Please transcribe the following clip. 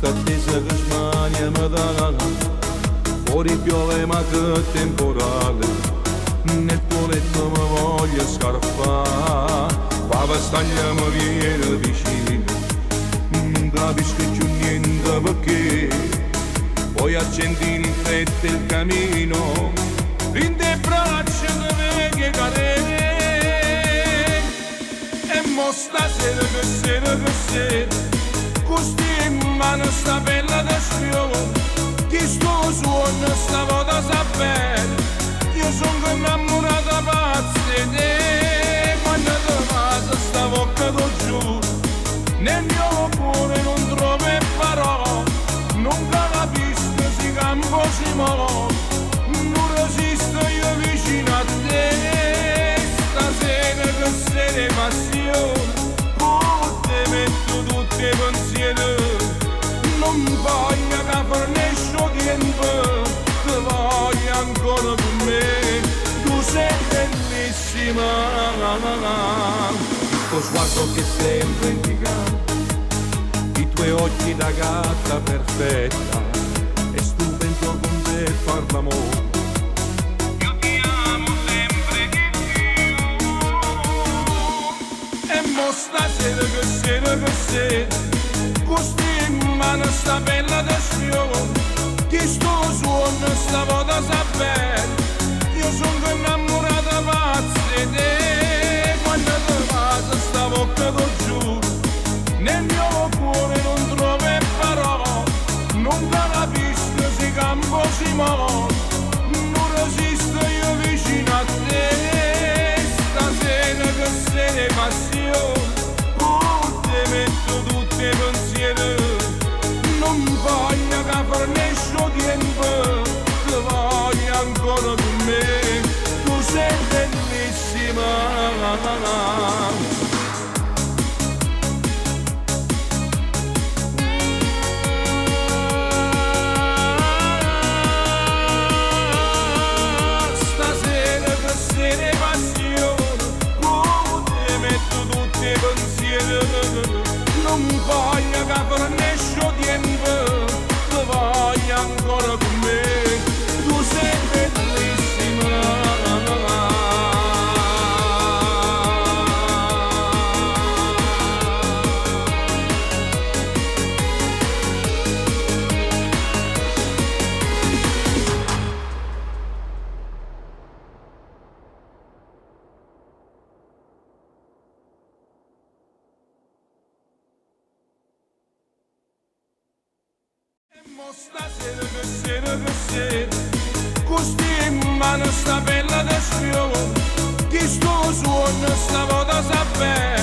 attesa che smania mi dà, fuori piove ma che temporale, nel tuo letto mi voglio scarpare, la vestaglia mi viene vicino, non capisco più niente perché, poi accendi in fretta il camino, in te braccia che vedi cadere, e mo stasera che sera, costi in mano sta bella da sfiore, ti sto suono sta volta sapere, io sono innamorata pazza di te, quando ti passa sta bocca t'ho giù, nel mio cuore non trovo parole, non capisco si campo si muove, non resisto io vicino a te, stasera che sei passione, te metto tutti i pensieri, non voglio che fornisco tempo, ti voglio ancora con me, tu sei bellissima, lo sguardo che sempre indica, i tuoi occhi da gatta perfetta, è stupendo con te far l'amore. Io ti amo sempre di più, e mo stasera che sera, costi in mano sta bella da sfiore, ti sto suono sta volta sapere, io sono innamorata pazza di te, quando ti passa sta bocca t'ho giù, nel mio cuore non trovo parole, non capisco si campo si muove, non resisto io vicino a te, stasera che sei passione, te metto tutti i pensieri, non voglio che fornisco tempo, ti voglio ancora con me, tu sei bellissima. Stasera che sei passione, te metto tutti i pensieri, non voglio che fornisco tempo, ti voglio ancora con me, tu sei bellissima. Mo stasera che sera, costi in mano sta bella da sfiore, ti sto suono sta volta sapere,